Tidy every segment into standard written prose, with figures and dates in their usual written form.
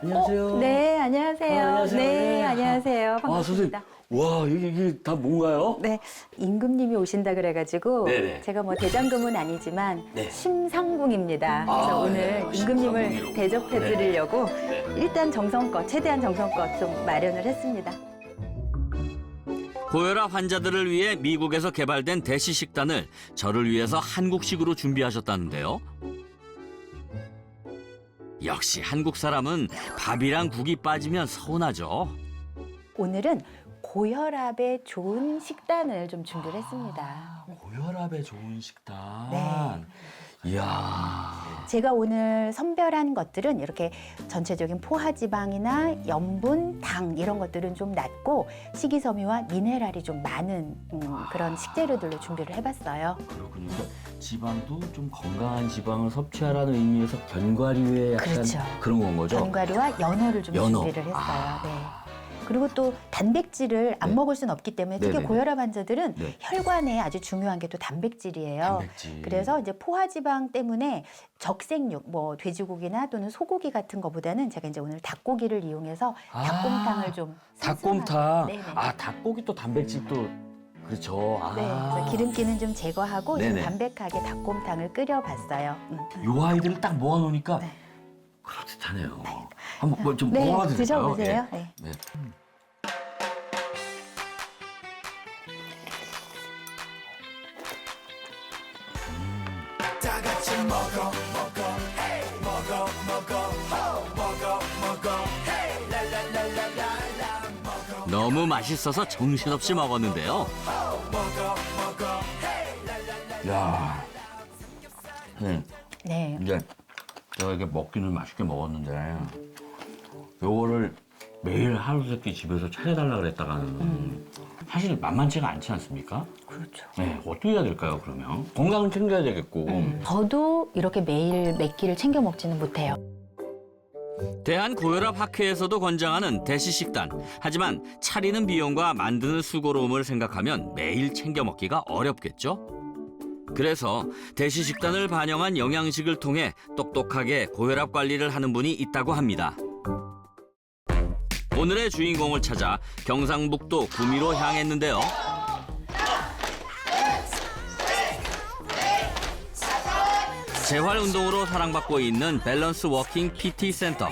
안녕하세요. 네, 안녕하세요. 안녕하세요. 네, 안녕하세요. 선생님. 반갑습니다. 와, 이게 다 뭔가요? 네, 임금님이 오신다 그래가지고 네네. 제가 뭐 대장금은 아니지만 네. 심상궁입니다. 그래서 오늘 네. 임금님을 심상궁이로. 대접해드리려고 네. 일단 정성껏, 최대한 정성껏 좀 마련을 했습니다. 고혈압 환자들을 위해 미국에서 개발된 대시 식단을 저를 위해서 한국식으로 준비하셨다는데요. 역시 한국 사람은 밥이랑 국이 빠지면 서운하죠. 오늘은 고혈압에 좋은 식단을 좀 준비를 했습니다. 고혈압에 좋은 식단. 네. 이야. 제가 오늘 선별한 것들은 이렇게 전체적인 포화지방이나 염분, 당 이런 것들은 좀 낮고 식이섬유와 미네랄이 좀 많은 그런 식재료들로 준비를 해봤어요. 그렇군요. 그러니까 지방도 좀 건강한 지방을 섭취하라는 의미에서 견과류에 약간 그렇죠. 그런 건 거죠? 견과류와 연어를 좀 연어. 준비를 했어요. 네. 그리고 또 단백질을 안 네. 먹을 수는 없기 때문에 특히 네네네. 고혈압 환자들은 네. 혈관에 아주 중요한 게 또 단백질이에요. 단백질. 그래서 이제 포화지방 때문에 적색육, 뭐 돼지고기나 또는 소고기 같은 거보다는 제가 이제 오늘 닭고기를 이용해서 닭곰탕을 좀 닭곰탕. 네네. 닭고기 또 단백질 또 그렇죠. 네, 그래서 기름기는 좀 제거하고 좀 네네. 담백하게 닭곰탕을 끓여봤어요. 요 아이들을 딱 모아놓으니까 네. 그럴듯하네요. 한번 뭐좀 네, 먹어봐도 될까요? 드셔보세요. 예. 네. 네. 다 같이 먹어 먹어 먹어 hey 랄랄랄랄랄라 먹어 너무 맛있어서 정신없이 먹었는데요. 먹어 야, 네. 이제 제가 이렇게 먹기는 맛있게 먹었는데 요거를 매일 하루 세끼 집에서 차려달라 그랬다가는 사실 만만치가 않지 않습니까? 그렇죠. 네, 어떻게 해야 될까요, 그러면? 건강은 챙겨야 되겠고. 저도 이렇게 매일 몇 끼를 챙겨 먹지는 못해요. 대한고혈압학회에서도 권장하는 대시 식단. 하지만 차리는 비용과 만드는 수고로움을 생각하면 매일 챙겨 먹기가 어렵겠죠? 그래서 대시 식단을 반영한 영양식을 통해 똑똑하게 고혈압 관리를 하는 분이 있다고 합니다. 오늘의 주인공을 찾아 경상북도 구미로 향했는데요. 재활 운동으로 사랑받고 있는 밸런스 워킹 PT 센터.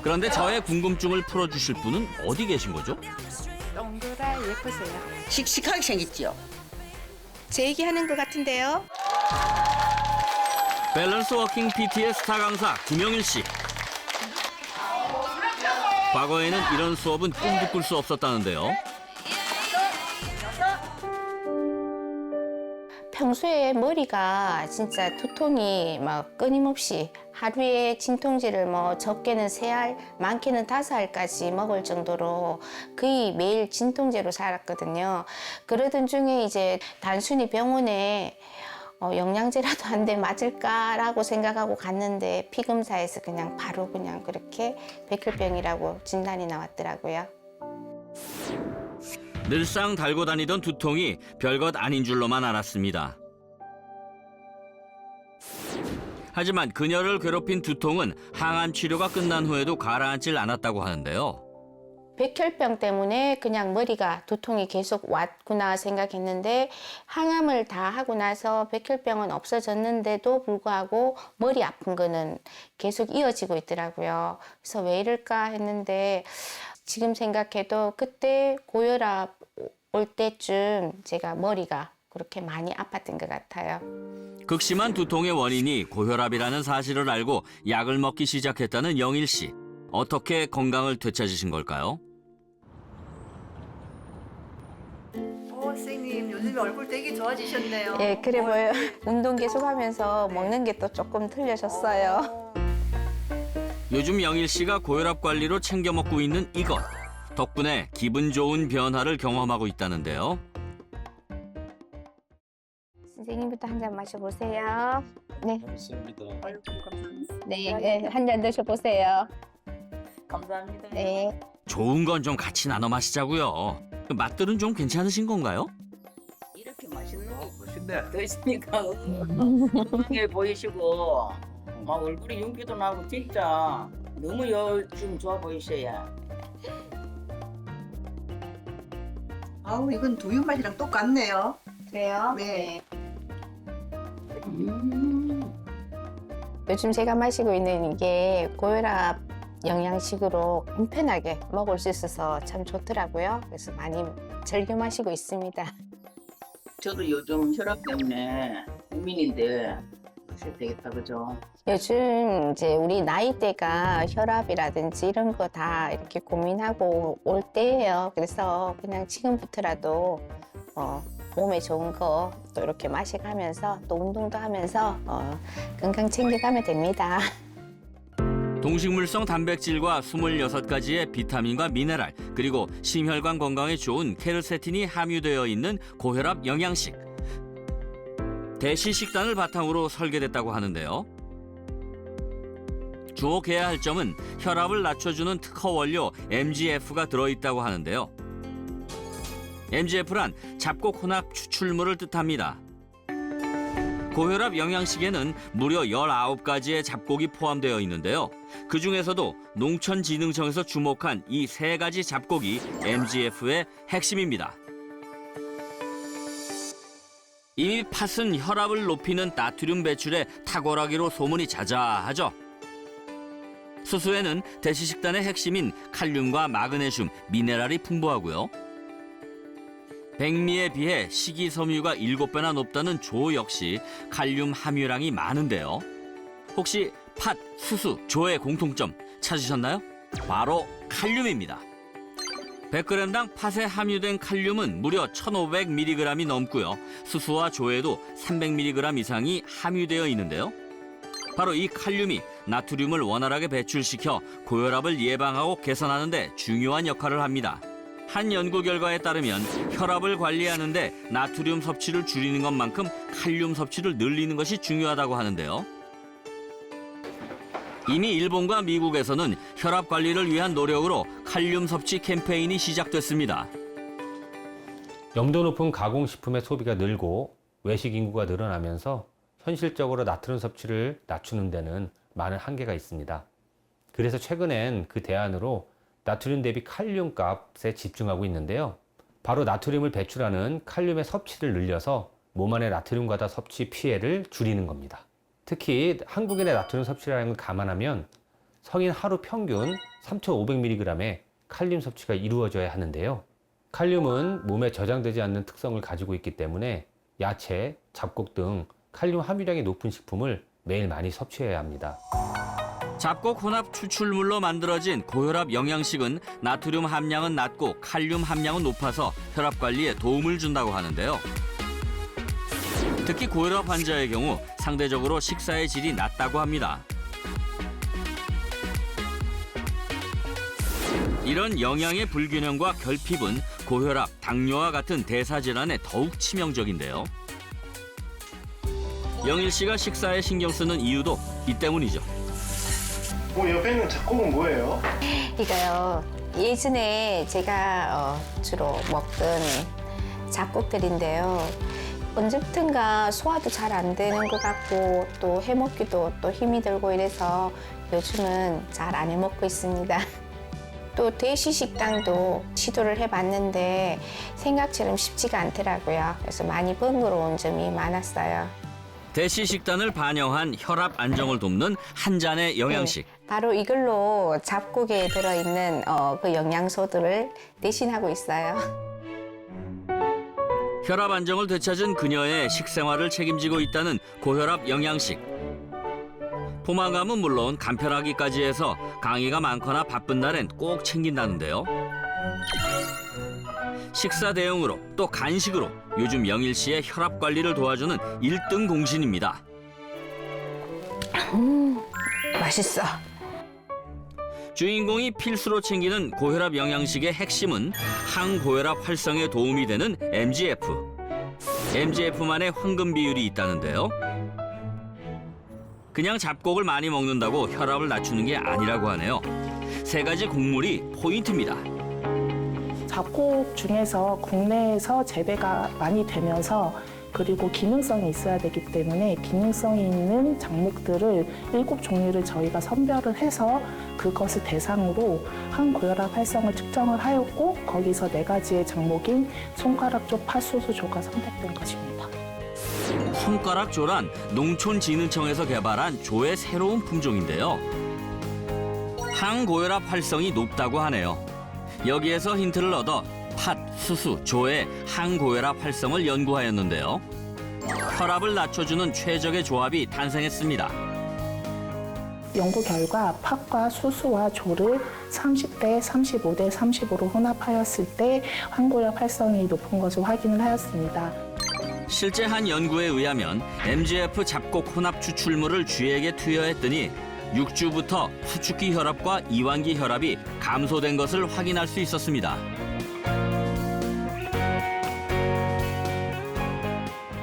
그런데 저의 궁금증을 풀어주실 분은 어디 계신 거죠? 동그라 예쁘세요. 씩씩하게 생겼지요. 제 얘기하는 것 같은데요. 밸런스 워킹 PT의 스타 강사 김영일 씨. 과거에는 이런 수업은 꿈도 꿀 수 없었다는데요. 평소에 머리가 진짜 두통이 막 끊임없이 하루에 진통제를 뭐 적게는 3알, 많게는 5알까지 먹을 정도로 거의 매일 진통제로 살았거든요. 그러던 중에 이제 단순히 병원에 영양제라도 한 대 맞을까라고 생각하고 갔는데 피검사에서 그냥 바로 그냥 그렇게 백혈병이라고 진단이 나왔더라고요. 늘상 달고 다니던 두통이 별것 아닌 줄로만 알았습니다. 하지만 그녀를 괴롭힌 두통은 항암 치료가 끝난 후에도 가라앉질 않았다고 하는데요. 백혈병 때문에 그냥 머리가 두통이 계속 왔구나 생각했는데 항암을 다 하고 나서 백혈병은 없어졌는데도 불구하고 머리 아픈 거는 계속 이어지고 있더라고요. 그래서 왜 이럴까 했는데 지금 생각해도 그때 고혈압 올 때쯤 제가 머리가 그렇게 많이 아팠던 것 같아요. 극심한 두통의 원인이 고혈압이라는 사실을 알고 약을 먹기 시작했다는 영일 씨. 어떻게 건강을 되찾으신 걸까요? 선생님 요즘에 얼굴 되게 좋아지셨네요. 예, 그래 보여요. 운동 계속하면서 먹는 게 또 조금 틀려졌어요. 요즘 영일 씨가 고혈압 관리로 챙겨 먹고 있는 이것. 덕분에 기분 좋은 변화를 경험하고 있다는데요. 선생님부터 한 잔 마셔보세요. 네, 아이고, 감사합니다. 네, 한 잔 드셔보세요. 감사합니다. 네. 좋은 건 좀 같이 나눠 마시자고요. 맛들은 좀 괜찮으신 건가요? 이렇게 맛있는 거 멋진데. 그러시니까 건강해 보이시고 막 얼굴에 윤기도 나고 진짜 너무 요즘 좋아 보이셔야. 아우 이건 두유 맛이랑 똑같네요. 그래요? 네. 요즘 제가 마시고 있는 이게 고혈압 영양식으로 간편하게 먹을 수 있어서 참 좋더라고요. 그래서 많이 즐겨 마시고 있습니다. 저도 요즘 혈압 때문에 고민인데 하셔야 되겠다 그죠? 요즘 이제 우리 나이대가 혈압이라든지 이런 거 다 이렇게 고민하고 올 때예요. 그래서 그냥 지금부터라도 몸에 좋은 거 또 이렇게 마셔가면서 또 운동도 하면서 건강 챙겨가면 됩니다. 동식물성 단백질과 26가지의 비타민과 미네랄, 그리고 심혈관 건강에 좋은 케르세틴이 함유되어 있는 고혈압 영양식. 대시 식단을 바탕으로 설계됐다고 하는데요. 주목해야 할 점은 혈압을 낮춰주는 특허 원료 MGF가 들어있다고 하는데요. MGF란 잡곡 혼합 추출물을 뜻합니다. 고혈압 영양식에는 무려 19가지의 잡곡이 포함되어 있는데요. 그중에서도 농촌진흥청에서 주목한 이 3가지 잡곡이 MGF의 핵심입니다. 이미 팥은 혈압을 높이는 나트륨 배출에 탁월하기로 소문이 자자하죠. 수수에는 대시식단의 핵심인 칼륨과 마그네슘, 미네랄이 풍부하고요. 백미에 비해 식이섬유가 7배나 높다는 조 역시 칼륨 함유량이 많은데요. 혹시 팥, 수수, 조의 공통점 찾으셨나요? 바로 칼륨입니다. 100g당 팥에 함유된 칼륨은 무려 1,500mg이 넘고요. 수수와 조에도 300mg 이상이 함유되어 있는데요. 바로 이 칼륨이 나트륨을 원활하게 배출시켜 고혈압을 예방하고 개선하는 데 중요한 역할을 합니다. 한 연구 결과에 따르면 혈압을 관리하는 데 나트륨 섭취를 줄이는 것만큼 칼륨 섭취를 늘리는 것이 중요하다고 하는데요. 이미 일본과 미국에서는 혈압 관리를 위한 노력으로 칼륨 섭취 캠페인이 시작됐습니다. 염도 높은 가공식품의 소비가 늘고 외식 인구가 늘어나면서 현실적으로 나트륨 섭취를 낮추는 데는 많은 한계가 있습니다. 그래서 최근엔 그 대안으로 나트륨 대비 칼륨 값에 집중하고 있는데요. 바로 나트륨을 배출하는 칼륨의 섭취를 늘려서 몸 안의 나트륨 과다 섭취 피해를 줄이는 겁니다. 특히 한국인의 나트륨 섭취량을 감안하면 성인 하루 평균 3,500mg의 칼륨 섭취가 이루어져야 하는데요. 칼륨은 몸에 저장되지 않는 특성을 가지고 있기 때문에 야채, 잡곡 등 칼륨 함유량이 높은 식품을 매일 많이 섭취해야 합니다. 잡곡 혼합 추출물로 만들어진 고혈압 영양식은 나트륨 함량은 낮고 칼륨 함량은 높아서 혈압 관리에 도움을 준다고 하는데요. 특히 고혈압 환자의 경우 상대적으로 식사의 질이 낮다고 합니다. 이런 영양의 불균형과 결핍은 고혈압, 당뇨와 같은 대사질환에 더욱 치명적인데요. 영일 씨가 식사에 신경 쓰는 이유도 이 때문이죠. 옆에 있는 잡곡은 뭐예요? 이거요. 예전에 제가 주로 먹던 잡곡들인데요. 언제부턴가 소화도 잘 안 되는 것 같고 또 해먹기도 또 힘이 들고 이래서 요즘은 잘 안 해먹고 있습니다. 또 대시 식단도 시도를 해봤는데 생각처럼 쉽지가 않더라고요. 그래서 많이 번거로운 점이 많았어요. 대시 식단을 반영한 혈압 안정을 돕는 한 잔의 영양식. 네, 바로 이걸로 잡곡에 들어있는 그 영양소들을 대신하고 있어요. 혈압 안정을 되찾은 그녀의 식생활을 책임지고 있다는 고혈압 영양식. 포만감은 물론 간편하기까지 해서 강의가 많거나 바쁜 날엔 꼭 챙긴다는데요. 식사 대용으로 또 간식으로 요즘 영일 씨의 혈압 관리를 도와주는 1등 공신입니다. 맛있어. 주인공이 필수로 챙기는 고혈압 영양식의 핵심은 항고혈압 활성에 도움이 되는 MGF. MGF만의 황금 비율이 있다는데요. 그냥 잡곡을 많이 먹는다고 혈압을 낮추는 게 아니라고 하네요. 3가지 곡물이 포인트입니다. 잡곡 중에서 국내에서 재배가 많이 되면서 그리고 기능성이 있어야 되기 때문에 기능성이 있는 작목들을 7종류를 저희가 선별을 해서 그것을 대상으로 항고혈압 활성을 측정을 하였고 거기서 4가지의 작목인 손가락조, 팥수수조가 선택된 것입니다. 손가락조란 농촌진흥청에서 개발한 조의 새로운 품종인데요. 항고혈압 활성이 높다고 하네요. 여기에서 힌트를 얻어 팥, 수수, 조의 항고혈압 활성을 연구하였는데요. 혈압을 낮춰주는 최적의 조합이 탄생했습니다. 연구 결과 팥과 수수와 조를 30대 35대 30으로 혼합하였을 때 항고혈압 활성이 높은 것을 확인을 하였습니다. 실제 한 연구에 의하면 MGF 잡곡 혼합 추출물을 쥐에게 투여했더니 6주부터 수축기 혈압과 이완기 혈압이 감소된 것을 확인할 수 있었습니다.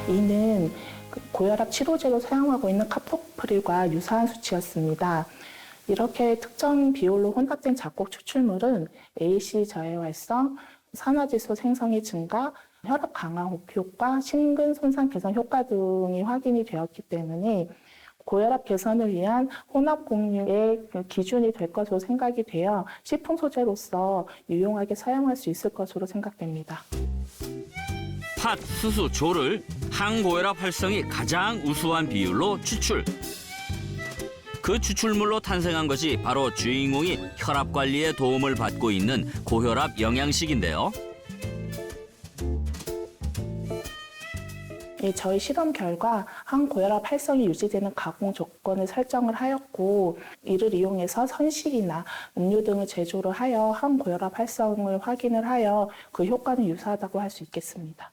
이는 고혈압 치료제로 사용하고 있는 카포프릴과 유사한 수치였습니다. 이렇게 특정 비율로 혼합된 잡곡 추출물은 AC 저해 활성, 산화질소 생성의 증가, 혈압 강화 효과, 심근 손상 개선 효과 등이 확인이 되었기 때문에 고혈압 개선을 위한 혼합 공유의 기준이 될 것으로 생각이 되어 식품 소재로서 유용하게 사용할 수 있을 것으로 생각됩니다. 팥, 수수, 조를 항고혈압 활성이 가장 우수한 비율로 추출. 그 추출물로 탄생한 것이 바로 주인공이 혈압 관리에 도움을 받고 있는 고혈압 영양식인데요. 저희 실험 결과 항고혈압 활성이 유지되는 가공 조건을 설정을 하였고 이를 이용해서 선식이나 음료 등을 제조를 하여 항고혈압 활성을 확인을 하여 그 효과는 유사하다고 할 수 있겠습니다.